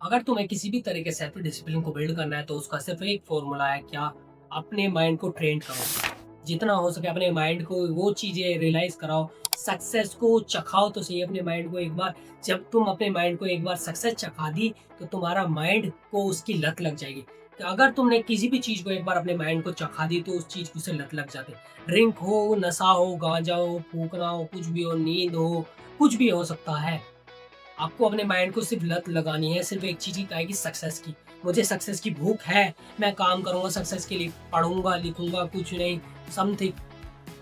अगर तुम्हें किसी भी तरीके से सेल्फ डिसिप्लिन को बिल्ड करना है तो उसका सिर्फ एक फॉर्मूला है, क्या? अपने माइंड को ट्रेन करो। जितना हो सके अपने माइंड को वो चीज़ें रियलाइज़ कराओ, सक्सेस को चखाओ तो सही अपने माइंड को एक बार। जब तुम अपने माइंड को एक बार सक्सेस चखा दी तो तुम्हारा माइंड को उसकी लत लग जाएगी। तो अगर तुमने किसी भी चीज़ को एक बार अपने माइंड को चखा दी तो उस चीज़ को से लत लग जाती है। ड्रिंक हो, नशा हो, गांजा हो, फूकना हो, कुछ भी हो, नींद हो, कुछ भी हो सकता है। आपको अपने माइंड को सिर्फ लत लगानी है, सिर्फ एक चीज़ की, क्या है कि सक्सेस की। मुझे सक्सेस की भूख है, मैं काम करूँगा सक्सेस के लिए, पढ़ूँगा, लिखूँगा, कुछ नहीं, समथिंग।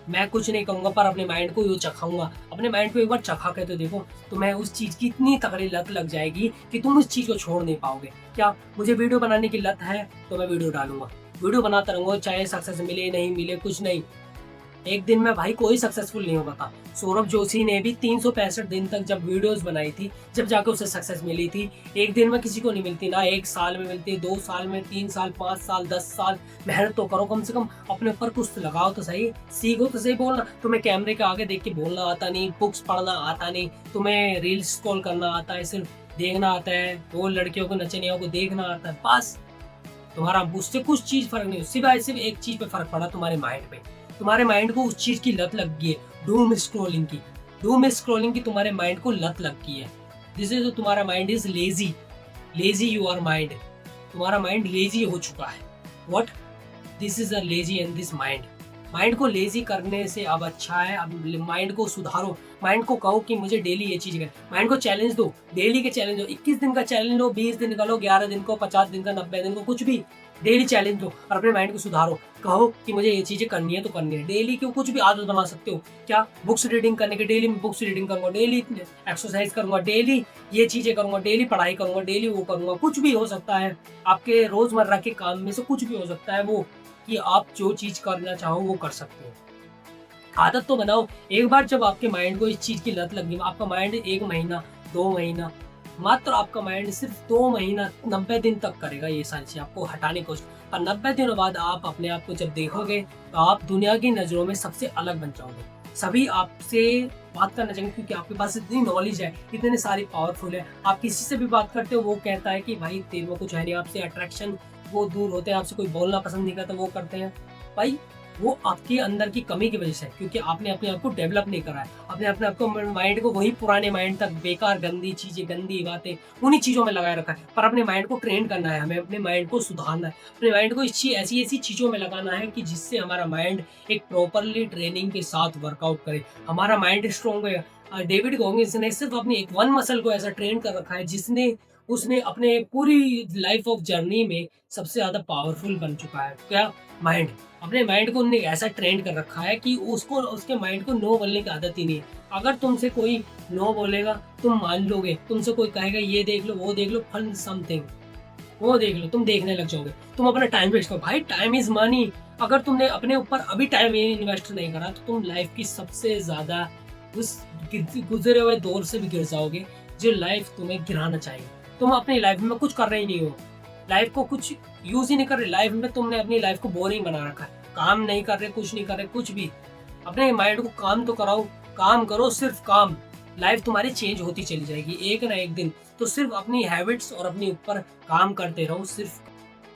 मैं कुछ नहीं करूँगा पर अपने माइंड को यूँ चखाऊँगा। अपने माइंड को एक बार चखा के तो देखो, तुम्हें उस चीज़ की इतनी तगड़ी लत लग जाएगी कि तुम उस चीज़ को छोड़ नहीं पाओगे। क्या मुझे वीडियो बनाने की लत है, तो मैं वीडियो डालूँगा। वीडियो बनाता रहूँगा, चाहे सक्सेस मिले, नहीं मिले, कुछ नहीं। एक दिन में भाई कोई सक्सेसफुल नहीं होगा था। सौरभ जोशी ने भी 365 दिन तक जब वीडियोस बनाई थी, जब जाके उसे सक्सेस मिली थी। एक दिन में किसी को नहीं मिलती, ना 1 साल में मिलती है, 2 साल में, 3 साल, 5 साल, 10 साल। मेहनत तो करो, कम से कम अपने ऊपर कुछ तो लगाओ तो सही, सीखो तो सही बोलना। तुम्हें कैमरे के आगे देख के बोलना आता नहीं, बुक्स पढ़ना आता नहीं, तुम्हें रील्स स्क्रॉल करना आता है, सिर्फ देखना आता है, 2 लड़कियों को नचनियों को देखना आता है, बस। तुम्हारा उससे कुछ चीज़ फ़र्क नहीं, सिवाय सिर्फ एक चीज़ पे फ़र्क पड़ा, तुम्हारे माइंड पे। तुम्हारे माइंड को उस चीज़ की लत लग गई है, डूम स्क्रॉलिंग की। डूम स्क्रॉलिंग की तुम्हारे माइंड को लत लग गई है। दिस इज़ तुम्हारा mind is lazy, lazy your mind. तुम्हारा माइंड लेज़ी हो चुका है। What? This is a lazy in this mind. Mind को लेज़ी करने से अब अच्छा है, अब माइंड को सुधारो। माइंड को कहो कि मुझे डेली ये चीज़ करनी। माइंड को चैलेंज दो, डेली के चैलेंज दो। 21 दिन का चैलेंज लो, 20 दिन का लो, 11 दिन को, 50 दिन का, 90 दिन को, कुछ भी। डेली चैलेंज दो और अपने माइंड को सुधारो। कहो कि मुझे ये चीज़ें करनी है तो करनी है। डेली क्यों, कुछ भी आदत बना सकते हो। क्या? बुक्स रीडिंग करने की, डेली मैं बुक्स रीडिंग करूँगा, डेली एक्सरसाइज करूँगा, डेली ये चीज़ें करूँगा, डेली पढ़ाई करूँगा, डेली वो करूँगा। कुछ भी हो सकता है। आपके रोज़मर्रा के काम में से कुछ भी हो सकता है वो, कि आप जो चीज़ करना चाहो वो कर सकते हो। आदत तो बनाओ। एक बार जब आपके माइंड को इस चीज़ की लत लग गई, आपका माइंड 1 महीना, 2 महीना, मात्र आपका माइंड सिर्फ 2 महीना, 90 दिन तक करेगा ये सारी चीज़ें, आपको हटाने की कोशिश। और 90 दिनों बाद आप अपने आप को जब देखोगे, तो आप दुनिया की नज़रों में सबसे अलग बन जाओगे। सभी आपसे बात करना चाहेंगे क्योंकि आपके पास इतनी नॉलेज है, इतनी सारी पावरफुल है। आप किसी से भी बात करते हो, वो कहता है कि भाई तेरे में कुछ है नहीं, आपसे अट्रैक्शन, वो दूर होते हैं, आपसे कोई बोलना पसंद नहीं करता, वो करते हैं। भाई वो आपके अंदर की कमी की वजह से है, क्योंकि आपने अपने आप को डेवलप नहीं करा है। आपने अपने आप को माइंड को वही पुराने माइंड तक, बेकार गंदी चीज़ें, गंदी बातें, उन्हीं चीज़ों में लगाए रखा है। पर अपने माइंड को ट्रेन करना है, हमें अपने माइंड को सुधारना है। अपने माइंड को ऐसी-ऐसी चीज़ों में लगाना है कि जिससे हमारा माइंड एक प्रॉपरली ट्रेनिंग के साथ वर्कआउट करे। हमारा माइंड स्ट्रॉन्ग है। डेविड गॉगिंस ने सिर्फ अपनी एक वन मसल को ऐसा ट्रेन कर रखा है जिसने उसने अपने पूरी लाइफ ऑफ जर्नी में सबसे ज़्यादा पावरफुल बन चुका है। क्या? माइंड। अपने माइंड को उन्होंने ऐसा ट्रेन कर रखा है कि उसको, उसके माइंड को नो बोलने की आदत ही नहीं है। अगर तुमसे कोई नो बोलेगा, तुम मान लोगे। तुमसे कोई कहेगा ये देख लो, वो देख लो, फन समथिंग, वो देख लो, तुम देखने लग जाओगे। तुम अपना टाइम वेस्ट करो। भाई टाइम इज़ मनी। अगर तुमने अपने ऊपर अभी टाइम इन्वेस्ट नहीं करा तो तुम लाइफ की सबसे ज़्यादा उस गुज़रे हुए दौर से भी गिर जाओगे, जो लाइफ तुम्हें गिराना चाहिए। तुम अपनी लाइफ में कुछ कर रहे ही नहीं हो। लाइफ को कुछ यूज़ ही नहीं कर रहे। लाइफ में तुमने अपनी लाइफ को बोरिंग बना रखा है। काम नहीं कर रहे, कुछ नहीं कर रहे, कुछ भी। अपने माइंड को काम तो कराओ, काम करो, सिर्फ काम। लाइफ तुम्हारी चेंज होती चली जाएगी एक ना एक दिन। तो सिर्फ अपनी हैबिट्स और अपने ऊपर काम करते रहो, सिर्फ